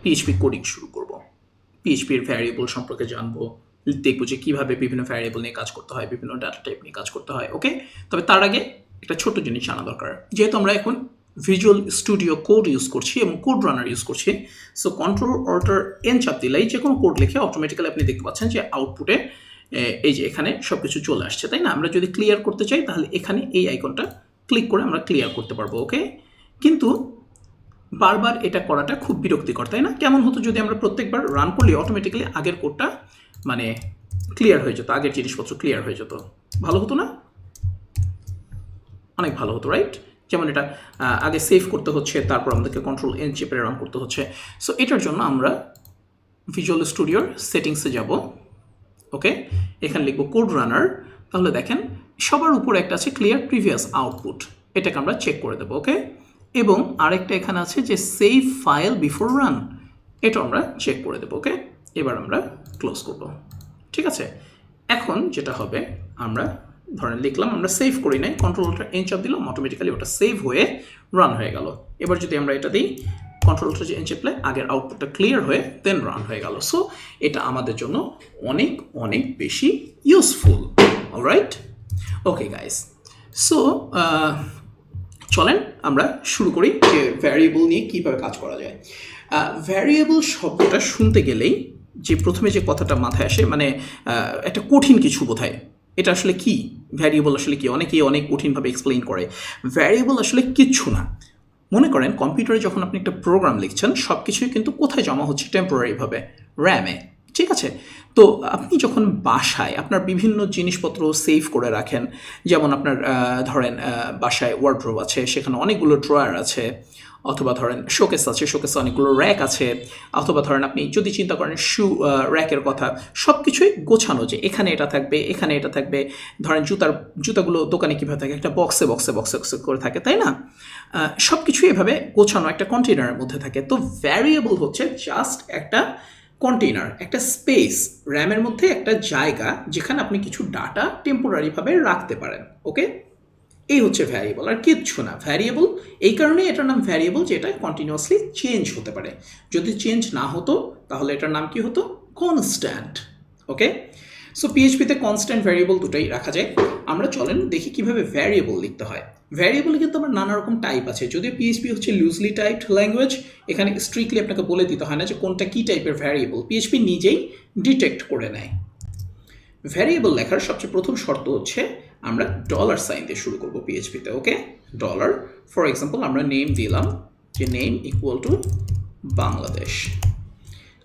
PHP coding শুরু করব, পিএইচপির variable সম্পর্কে জানবো, দেখবো যে কীভাবে বিভিন্ন ভ্যারিয়েবল নিয়ে কাজ করতে হয়, বিভিন্ন ডাটা টাইপ নিয়ে কাজ করতে হয়। ওকে, তবে তার আগে একটা ছোট্ট জিনিস জানা দরকার। যেহেতু আমরা এখন ভিজুয়াল স্টুডিও কোড ইউজ করছি এবং কোড রানার ইউজ করছি, সো কন্ট্রোল অল্টার এন চাপ দিলেই যে কোনো কোড লিখে অটোমেটিক্যালি আপনি দেখতে পাচ্ছেন যে আউটপুটে এই যে এখানে সব কিছু চলে আসছে, তাই না? আমরা যদি ক্লিয়ার করতে চাই তাহলে এখানে এই আইকনটা ক্লিক করে আমরা ক্লিয়ার করতে পারবো। ওকে, কিন্তু বারবার এটা করাটা খুব বিরক্তিকর, তাই না? কেমন হতো যদি আমরা প্রত্যেকবার রান করলে অটোমেটিক্যালি আগের কোডটা মানে ক্লিয়ার হয়ে যেত, আগের জিনিসপত্র ক্লিয়ার হয়ে যেত, ভালো হতো না? অনেক ভালো হতো, রাইট? যেমন এটা আগে সেভ করতে হচ্ছে, তারপর আমাদেরকে কন্ট্রোল এন চেপে রান করতে হচ্ছে। সো এটার জন্য আমরা ভিজুয়াল স্টুডিওর সেটিংসে যাব। ওকে, এখানে লিখবো কোড রানার। তাহলে দেখেন সবার উপরে একটা আছে ক্লিয়ার প্রিভিয়াস আউটপুট, এটাকে আমরা চেক করে দেবো। ওকে, এবং আরেকটা এখানে আছে যে সেভ ফাইল বিফোর রান, এটা আমরা চেক করে দেবো। ওকে, এবার আমরা ক্লোজ করব। ঠিক আছে, এখন যেটা হবে আমরা ধরেন লিখলাম, আমরা সেভ করি নাই, কন্ট্রোলটা এন চাপ দিলাম, অটোমেটিক্যালি ওটা সেভ হয়ে রান হয়ে গেল। এবার যদি আমরা এটা দিই কন্ট্রোলটা যে এন চাপলে আগের আউটপুটটা ক্লিয়ার হয়ে দেন রান হয়ে গেল। সো এটা আমাদের জন্য অনেক অনেক বেশি useful. Alright, okay guys, so চলেন আমরা শুরু করি যে ভ্যারিয়েবল নিয়ে কীভাবে কাজ করা যায়। ভ্যারিয়েবল শব্দটা শুনতে গেলেই যে প্রথমে যে কথাটা মাথায় আসে, মানে একটা কঠিন কিছু বোধহয়। এটা আসলে কি ভ্যারিয়েবল, আসলে কি? অনেকেই অনেক কঠিনভাবে এক্সপ্লেইন করে। ভ্যারিয়েবল আসলে কিচ্ছু না। মনে করেন কম্পিউটারে যখন আপনি একটা প্রোগ্রাম লিখছেন, সব কিছুই কিন্তু কোথায় জমা হচ্ছে? টেম্পোরারিভাবে র্যামে। ঠিক আছে, তো আপনি যখন বাসায় আপনার বিভিন্ন জিনিসপত্র সেভ করে রাখেন, যেমন আপনার ধরেন বাসায় ওয়ার্ড্রোব আছে, সেখানে অনেকগুলো ড্রয়ার আছে, অথবা ধরেন শোকেস আছে, শোকেসে অনেকগুলো র্যাক আছে, অথবা ধরেন আপনি যদি চিন্তা করেন র্যাকের কথা, সব কিছুই গোছানো, যে এখানে এটা থাকবে, এখানে এটা থাকবে। ধরেন জুতাগুলো দোকানে কীভাবে থাকে? একটা বক্সে বক্সে বক্সে বক্সে করে থাকে, তাই না? সব কিছুই এভাবে গোছানো একটা কন্টেনারের মধ্যে থাকে। তো ভ্যারিয়েবল হচ্ছে জাস্ট একটা কন্টেইনার, একটা স্পেস, র্যামের মধ্যে একটা জায়গা যেখানে আপনি কিছু ডাটা টেম্পোরারিভাবে রাখতে পারেন। ওকে, এই হচ্ছে ভ্যারিয়েবল, আর কিচ্ছু না। ভ্যারিয়েবল এই কারণেই এটার নাম ভ্যারিয়েবল যে এটা কন্টিনিউয়াসলি চেঞ্জ হতে পারে। যদি চেঞ্জ না হতো তাহলে এটার নাম কি হতো? কনস্ট্যান্ট। ওকে, সো পিএইচপিতে কনস্ট্যান্ট ভ্যারিয়েবল দুটোই রাখা যায়। আমরা চলেন দেখি কিভাবে ভ্যারিয়েবল লিখতে হয়। ভ্যারিয়েবলে কিন্তু আমার নানা রকম টাইপ আছে, যদিও পিএইচপি হচ্ছে লুজলি টাইপড ল্যাঙ্গুয়েজ। এখানে স্ট্রিক্টলি আপনাকে বলে দিতে হয় না যে কোনটা কী টাইপের ভ্যারিয়েবল, পিএইচপি নিজেই ডিটেক্ট করে নেয়। ভ্যারিয়েবল লেখার সবচেয়ে প্রথম শর্ত হচ্ছে আমরা ডলার সাইন দিয়ে শুরু করবো পিএইচপিতে। ওকে, ডলার, ফর এক্সাম্পল আমরা নেম দিলাম যে নেম ইকুয়াল টু বাংলাদেশ।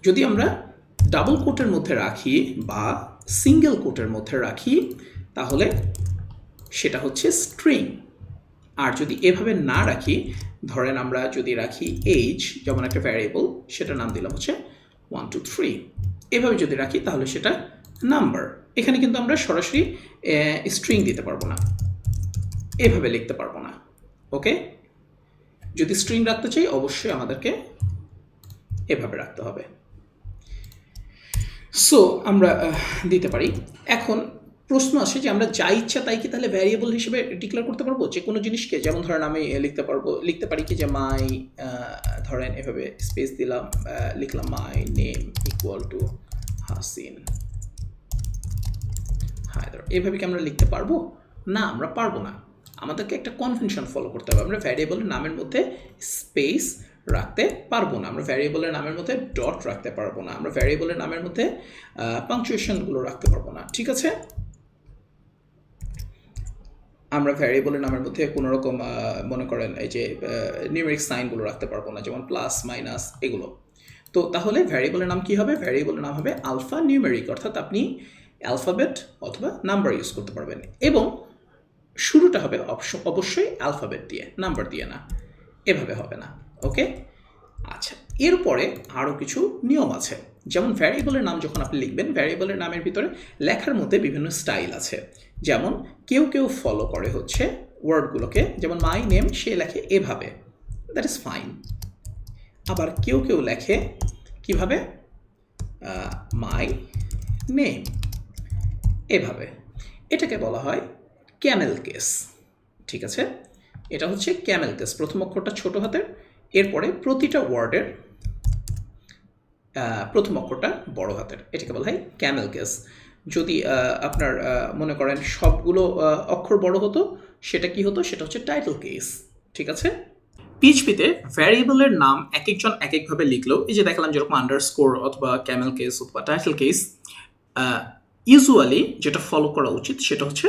যদি আমরা ডাবল কোটের মধ্যে রাখি বা সিঙ্গেল কোটের মধ্যে রাখি তাহলে সেটা হচ্ছে স্ট্রিং। আর যদি এভাবে না রাখি, ধরেন আমরা যদি রাখি এইজ, যেমন একটা ভ্যারিয়েবল, সেটার নাম দিলাম হচ্ছে 1 2 3, এভাবে যদি রাখি তাহলে সেটা নাম্বার। এখানে কিন্তু আমরা সরাসরি স্ট্রিং দিতে পারবো না, এভাবে লিখতে পারবো না। ওকে, যদি স্ট্রিং রাখতে চাই অবশ্যই আমাদেরকে এভাবে রাখতে হবে। সো আমরা দিতে পারি। এখন প্রশ্ন আসে যে আমরা যা ইচ্ছা তাই কি তাহলে ভ্যারিয়েবল হিসেবে ডিক্লেয়ার করতে পারবো যে কোনো জিনিসকে? যেমন ধরেন আমি লিখতে পারি কি যে মাই, ধরেন এভাবে স্পেস দিলাম, লিখলাম my name equal to Hasin Haider. এভাবে কি আমরা লিখতে পারবো? না, আমরা পারবো না। আমাদেরকে একটা কনভেনশন ফলো করতে হবে। আমরা ভ্যারিয়েবলের নামের মধ্যে স্পেস রাখতে পারবো না, আমরা ভ্যারিয়েবলের নামের মধ্যে ডট রাখতে পারবো না, আমরা ভ্যারিয়েবলের নামের মধ্যে পাংচুয়েশনগুলো রাখতে পারবো না। ঠিক আছে, আমরা ভ্যারিয়েবলের নামের মধ্যে কোনো রকম মনে করেন এই যে নিউমেরিক সাইনগুলো রাখতে পারবো না, যেমন প্লাস মাইনাস এগুলো। তো তাহলে ভ্যারিয়েবলের নাম কি হবে? ভ্যারিয়েবলের নাম হবে আলফা নিউমেরিক, অর্থাৎ আপনি অ্যালফাবেট অথবা নাম্বার ইউজ করতে পারবেন, এবং শুরুটা হবে অবশ্যই অ্যালফাবেট দিয়ে, নাম্বার দিয়ে না, এভাবে হবে না। ওকে, আচ্ছা, এরপরে আরও কিছু নিয়ম আছে। যেমন ভ্যারিয়েবলের নাম যখন আপনি লিখবেন, ভ্যারিয়েবলের নামের ভিতরে লেখার মধ্যে বিভিন্ন স্টাইল আছে। যেমন কেউ ফলো করে হচ্ছে ওয়ার্ডগুলোকে, যেমন মাই নেম, সে লেখে এভাবে, দ্যাট ইজ ফাইন। আবার কেউ লেখে কিভাবে? মাই নেম, এভাবে। এটাকে বলা হয় ক্যামেল কেস। ঠিক আছে, এটা হচ্ছে ক্যামেল কেস। প্রথম অক্ষরটা ছোট হাতের, এরপরে প্রতিটা ওয়ার্ডের প্রথম অক্ষরটা বড় হাতের, এটাকে বলা হয় ক্যামেল কেস। যদি আপনার মনে করেন সবগুলো অক্ষর বড় হতো, সেটা কি হতো, সেটা হচ্ছে টাইটেল কেস। ঠিক আছে। পিএইচপিতে ভ্যারিয়েবলের নাম এক একজন এক একভাবে লিখলেও, এই যে দেখালাম যেরকম আন্ডারস্কোর অথবা ক্যামেল কেস অথবা টাইটেল কেস, ইউজুয়ালি যেটা ফলো করা উচিত সেটা হচ্ছে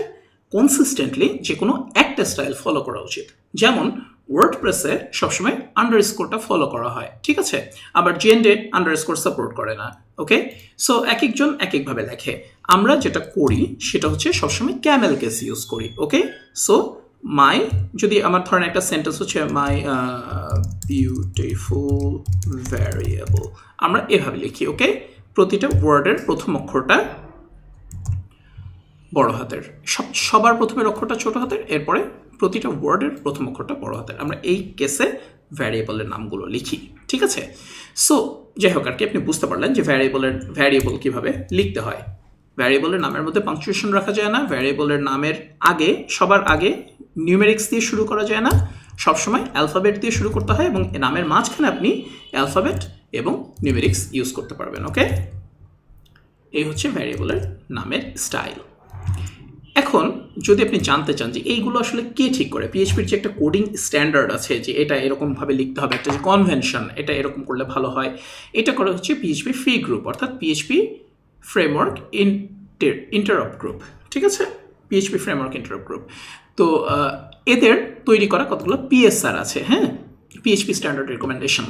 কনসিস্টেন্টলি যে কোনো একটা স্টাইল ফলো করা উচিত। যেমন ওয়ার্ডপ্রেসে সবসময় আন্ডারস্কোরটা ফলো করা হয়, ঠিক আছে, আবার জেন্ডে আন্ডারস্কোর সাপোর্ট করে না। ওকে, সো এক একজন এক একভাবে লেখে। আমরা যেটা করি সেটা হচ্ছে সবসময় ক্যামেল কেস ইউজ করি। ওকে, সো মাই, যদি আমার ধরেন একটা সেন্টেন্স হচ্ছে মাই বিউটিফুল ভ্যারিয়েবল, আমরা এভাবে লিখি। ওকে, প্রতিটা ওয়ার্ডের প্রথম অক্ষরটা বড় হাতের, সবার প্রথমের অক্ষরটা ছোট হাতের, এরপরে প্রতিটা ওয়ার্ডের প্রথম অক্ষরটা বড় হাতের। আমরা এই কেসে ভ্যারিয়েবলের নামগুলো লিখি। ঠিক আছে। সো যাই হোক আর কি, আপনি বুঝতে পারলেন যে ভ্যারিয়েবল কীভাবে লিখতে হয়। ভ্যারিয়েবলের নামের মধ্যে পাংচুয়েশন রাখা যায় না, ভ্যারিয়েবলের নামের আগে সবার আগে নিউমেরিক্স দিয়ে শুরু করা যায় না, সবসময় অ্যালফাবেট দিয়ে শুরু করতে হয়, এবং নামের মাঝখানে আপনি অ্যালফাবেট এবং নিউমেরিক্স ইউজ করতে পারবেন। ওকে, এই হচ্ছে ভ্যারিয়েবলের নামের স্টাইল। এখন যদি আপনি জানতে চান যে এইগুলো আসলে কে ঠিক করে, পিএইচপির যে একটা কোডিং স্ট্যান্ডার্ড আছে যে এটা এরকমভাবে লিখতে হবে, একটা যে কনভেনশন, এটা এরকম করলে ভালো হয়, এটা করা হচ্ছে পিএইচপি ফ্রি গ্রুপ, অর্থাৎ পিএইচপি ফ্রেমওয়ার্ক ইন্টারাপ্ট গ্রুপ। ঠিক আছে, পিএইচপি ফ্রেমওয়ার্ক ইন্টারাপ্ট গ্রুপ। তো এদের তৈরি করা কতগুলো পিএসআর আছে, হ্যাঁ, পিএইচপি স্ট্যান্ডার্ড রেকমেন্ডেশন,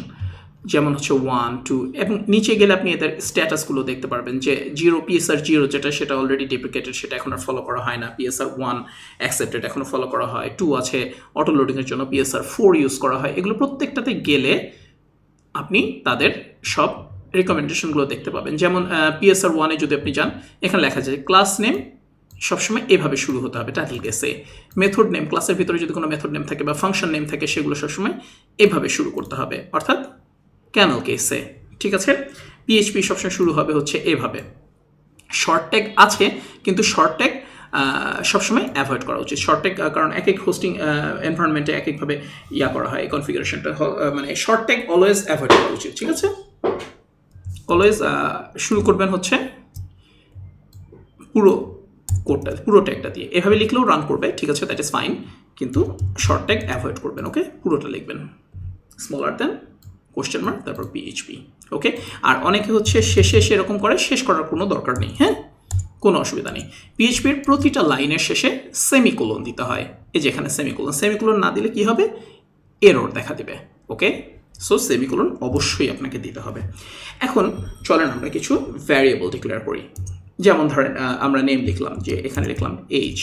যেমন হচ্ছে 1, 2, এবং নিচে গেলে আপনি এদের স্ট্যাটাসগুলো দেখতে পারবেন যে 0, পিএসআর 0 যেটা, সেটা অলরেডি ডেপ্রিকেটেড, সেটা এখন আর ফলো করা হয় না। পিএসআর 1 অ্যাকসেপ্টেড, এখনও ফলো করা হয়। 2 আছে অটো লোডিংয়ের জন্য, পিএসআর 4 ইউজ করা হয়। এগুলো প্রত্যেকটাতে গেলে আপনি তাদের সব রেকমেন্ডেশনগুলো দেখতে পাবেন। যেমন পিএসআর 1-এ যদি আপনি যান, এখানে লেখা যায় ক্লাস নেম সবসময় এভাবে শুরু হতে হবে টাইটেল কেসে। মেথড নেম, ক্লাসের ভিতরে যদি কোনো মেথড নেম থাকে বা ফাংশন নেম থাকে, সেগুলো সবসময় এভাবে শুরু করতে হবে, অর্থাৎ ক্যামেল কেসে। ঠিক আছে, পিএইচপি সবসময় শুরু হবে হচ্ছে এভাবে। শর্ট ট্যাগ আছে, কিন্তু শর্ট ট্যাগ সবসময় অ্যাভয়েড করা উচিত। শর্ট ট্যাগ কারণ এক এক হোস্টিং এনভায়রনমেন্টে এক একভাবে করা হয়, কনফিগারেশনটা, মানে শর্ট ট্যাগ অলওয়েজ অ্যাভয়েড করা উচিত। ঠিক আছে, অলওয়েজ শুরু করবেন হচ্ছে পুরো ট্যাগটা দিয়ে, এভাবে লিখলেও রান করবে, ঠিক আছে, দ্যাট ইজ ফাইন, কিন্তু শর্ট ট্যাগ অ্যাভয়েড করবেন। ওকে, পুরোটা লিখবেন স্মলার দেন কোশ্চেন মার্ক, তারপর পিএইচপি। ওকে, আর অনেকে হচ্ছে শেষে এরকম করে, শেষ করার কোনো দরকার নেই, হ্যাঁ, কোনো অসুবিধা নেই। পিএইচপির প্রতিটা লাইনের শেষে সেমিকোলন দিতে হয়। এই যে এখানে সেমিকোলন না দিলে কি হবে, এরর দেখা দিবে। ওকে, সো সেমিকোলন অবশ্যই আপনাকে দিতে হবে। এখন চলেন আমরা কিছু ভ্যারিয়েবল ডিক্লেয়ার করি। যেমন ধরেন আমরা নেম লিখলাম, যে এখানে লিখলাম এজ,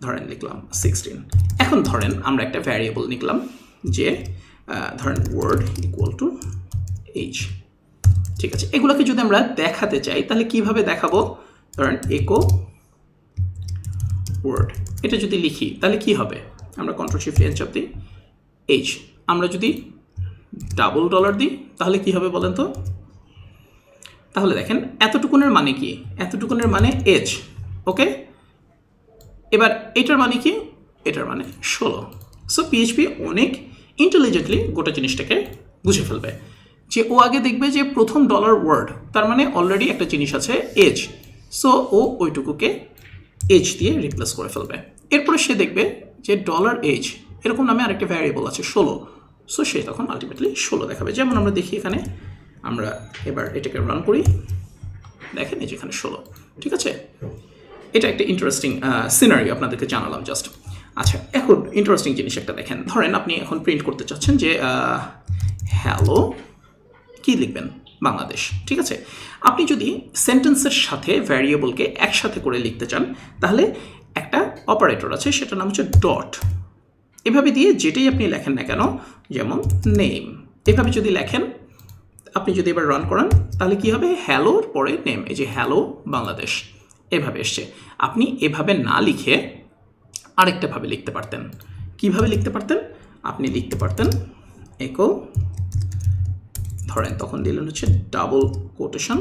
ধরেন লিখলাম 16। এখন ধরেন আমরা একটা ভ্যারিয়েবল লিখলাম যে ধরেন ওয়ার্ড ইকুয়াল টু এজ। ঠিক আছে, এগুলোকে যদি আমরা দেখাতে চাই তাহলে কিভাবে দেখাবো, ধরেন একো ওয়ার্ড, এটা যদি লিখি তাহলে কি হবে, আমরা Ctrl+Shift+N চাপ দিই, এজ। আমরা যদি $, দিই তাহলে কি হবে বলেন তো, তাহলে দেখেন এতটুকুনের মানে কি, এতটুকুনের মানে এজ। ওকে, এবার এটার মানে কি, এটার মানে 16। সো পিএইচপি অনেক ইন্টেলিজেন্টলি গোটা জিনিসটাকে বুঝে ফেলবে, যে ও আগে দেখবে যে প্রথম $ওয়ার্ড, তার মানে অলরেডি একটা জিনিস আছে এজ, সো ও ওইটুকুকে এজ দিয়ে রিপ্লেস করে ফেলবে। এরপরে সে দেখবে যে $এজ এরকম নামে আরেকটা ভ্যারিয়েবল আছে 16, সো সে তখন আলটিমেটলি 16 দেখাবে। যেমন আমরা দেখি এখানে, আমরা এবার এটাকে রান করি, দেখেন এই যে এখানে 16। ঠিক আছে, এটা একটা ইন্টারেস্টিং সিনারিও আপনাদেরকে জানালাম জাস্ট। আচ্ছা, এখন ইন্টারেস্টিং জিনিস একটা দেখেন, ধরেন আপনি এখন প্রিন্ট করতে চাচ্ছেন যে হ্যালো, কি লিখবেন, বাংলাদেশ। ঠিক আছে, আপনি যদি সেন্টেন্সের সাথে ভ্যারিয়েবলকে একসাথে করে লিখতে চান, তাহলে একটা অপারেটর আছে, সেটার নাম হচ্ছে ডট। এভাবে দিয়ে যেটাই আপনি লেখেন না কেন, যেমন নেম, এভাবে যদি লেখেন, আপনি যদি এবার রান করান তাহলে কি হবে, হ্যালোর পরে নেম, এই যে হ্যালো বাংলাদেশ এভাবে এসছে। আপনি এভাবে না লিখে আরেকটাভাবে লিখতে পারতেন। কিভাবে লিখতে পারতেন, আপনি লিখতে পারতেন একো, ধরেন তখন দিলেন হচ্ছে ডাবল কোটেশন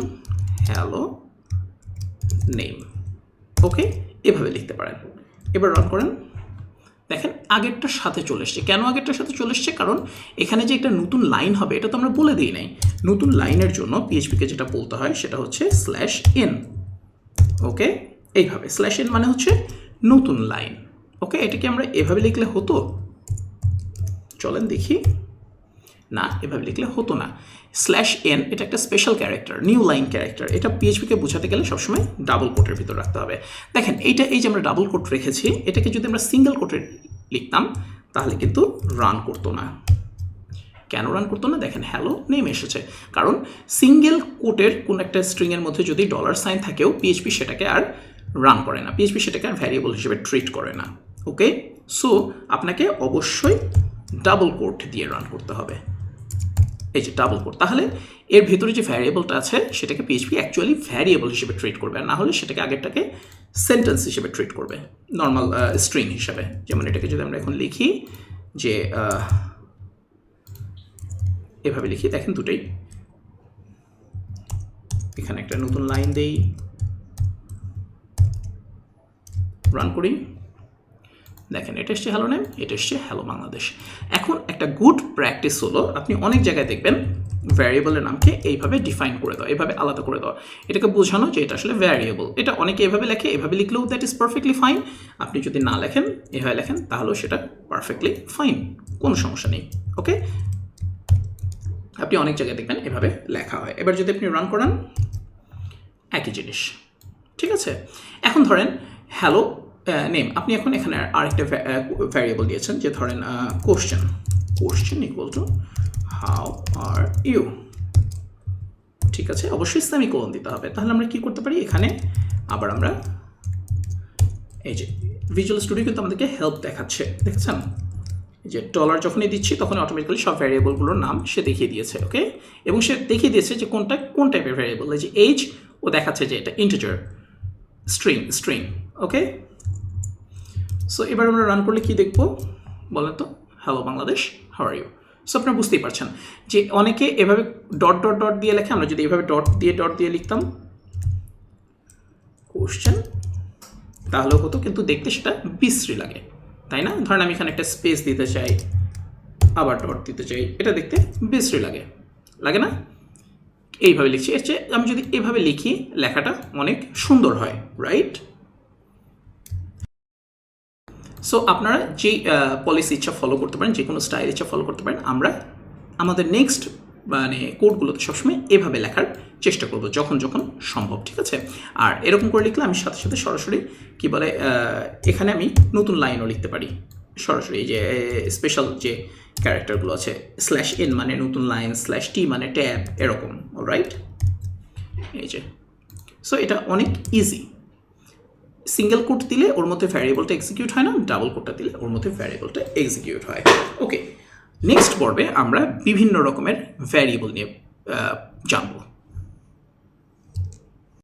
হ্যালো নেম। ওকে, এভাবে লিখতে পারেন। এবার রান করেন, দেখেন আগেরটার সাথে চলে এসছে। কেন আগেরটার সাথে চলে এসছে, কারণ এখানে যে একটা নতুন লাইন হবে এটা তো আমরা বলে দিই নাই। নতুন লাইনের জন্য পিএইচপিকে যেটা বলতে হয় সেটা হচ্ছে /n। ওকে, এইভাবে /n মানে হচ্ছে নতুন লাইন। ওকে, এটাকে আমরা এভাবে লিখলে হতো? চলেন দেখি। না, এভাবে লিখলে হতো না। /n এটা একটা special character, new line character. এটা পিএইচপিকে বোঝাতে গেলে সবসময় ডাবল কোটের ভিতর রাখতে হবে। দেখেন এইটা, এই যে আমরা ডাবল কোট রেখেছি, এটাকে যদি আমরা সিঙ্গেল কোটে লিখতাম তাহলে কিন্তু রান করতো না। কেন রান করতো না? দেখেন হ্যালো নেমে এসেছে, কারণ সিঙ্গেল কোটের কোন একটা স্ট্রিংয়ের মধ্যে যদি $সাইন থাকেও পিএইচপি সেটাকে আর রান করে না, পিএইচপি সেটাকে আর ভ্যারিয়েবল হিসেবে ট্রিট করে না। ওকে, সো আপনাকে অবশ্যই ডাবল কোট দিয়ে রান করতে হবে। এই যে ডাবল কোট, তাহলে এর ভেতরে যে ভ্যারিয়েবলটা আছে সেটাকে পিএইচপি অ্যাকচুয়ালি ভ্যারিয়েবল হিসেবে ট্রিট করবে, আর না হলে সেটাকে আগেরটাকে সেন্টেন্স হিসেবে ট্রিট করবে, নর্মাল স্ট্রিং হিসাবে। যেমন এটাকে যদি আমরা এখন লিখি যে এভাবে লিখি, দেখেন দুটোই, এখানে একটা নতুন লাইন দেই, রান করি, দেখেন এটা এসছে হ্যালো নেম, এটা এসছে হ্যালো বাংলাদেশ। এখন একটা গুড প্র্যাকটিস হলো আপনি অনেক জায়গায় দেখবেন ভ্যারিয়েবলের নামকে এইভাবে ডিফাইন করে দেওয়া, এভাবে আলাদা করে দেওয়া, এটাকে বোঝানো যে এটা আসলে ভ্যারিয়েবল। এটা অনেকে এভাবে লেখে, এভাবে লিখলেও দ্যাট ইজ পারফেক্টলি ফাইন। আপনি যদি না লেখেন, এভাবে লেখেন, তাহলেও সেটা পারফেক্টলি ফাইন, কোনো সমস্যা নেই। ওকে, আপনি অনেক জায়গায় দেখবেন এভাবে লেখা হয়। এবার যদি আপনি রান করান, একই জিনিস, ঠিক আছে। এখন ধরেন হ্যালো নেম, আপনি এখন এখানে আরেকটা ভ্যারিয়েবল দিয়েছেন, যে ধরেন question equal to how are you, ঠিক আছে। অবশ্যই সেমিকোলন দিতে হবে। তাহলে আমরা কি করতে পারি, এখানে আবার আমরা এই যে ভিজুয়াল স্টুডিও কিন্তু আমাদেরকে হেল্প দেখাচ্ছে, দেখছেন যে ডলার যখনই দিচ্ছি তখন অটোমেটিক্যালি সব ভ্যারিয়েবলগুলোর নাম সে দেখিয়ে দিয়েছে। ওকে, এবং সে দেখিয়ে দিয়েছে যে কোনটা কোন টাইপের ভ্যারিয়েবল। এই যে এইজ, ও দেখাচ্ছে যে এটা ইন্টিজার, স্ট্রিং। ওকে, সো এবার আমরা রান করলে কি দেখবো বলেন তো? Hello Bangladesh, how are you. So আপনারা বুঝতেই পারছেন যে অনেকে এভাবে ডট দিয়ে লেখে, আমরা যদি এভাবে ডট দিয়ে লিখতাম কোশ্চেন তাহলেও হতো, কিন্তু দেখতে সেটা বিশ্রী লাগে, তাই না? ধরেন আমি এখানে একটা স্পেস দিতে চাই, আবার ডট দিতে চাই, এটা দেখতে বিশ্রী লাগে না? এইভাবে লিখছি, এর চেয়ে আমি যদি এভাবে লিখি লেখাটা অনেক সুন্দর হয়, রাইট? সো আপনারা যেই পলিসি ইচ্ছা ফলো করতে পারেন, যে কোনো স্টাইল ইচ্ছা ফলো করতে পারেন। আমরা আমাদের নেক্সট মানে কোডগুলোতে সবসময় এভাবে লেখার চেষ্টা করব যখন সম্ভব, ঠিক আছে। আর এরকম করে লিখলে আমি সাথে সাথে সরাসরি কি বলে এখানে আমি নতুন লাইনও লিখতে পারি সরাসরি। এই যে স্পেশাল যে ক্যারেক্টারগুলো আছে, /n মানে নতুন লাইন, /t মানে ট্যাব, এরকম, অলরাইট। এই যে, সো এটা অনেক ইজি। সিঙ্গেল কোট দিলে ওর মধ্যে ভ্যারিয়েবলটা এক্সিকিউট হয় না, ডাবল কোটটা দিলে ওর মধ্যে ভ্যারিয়েবলটা এক্সিকিউট হয়। ওকে, নেক্সট পর্বে আমরা বিভিন্ন রকমের ভ্যারিয়েবল নিয়ে জানবো।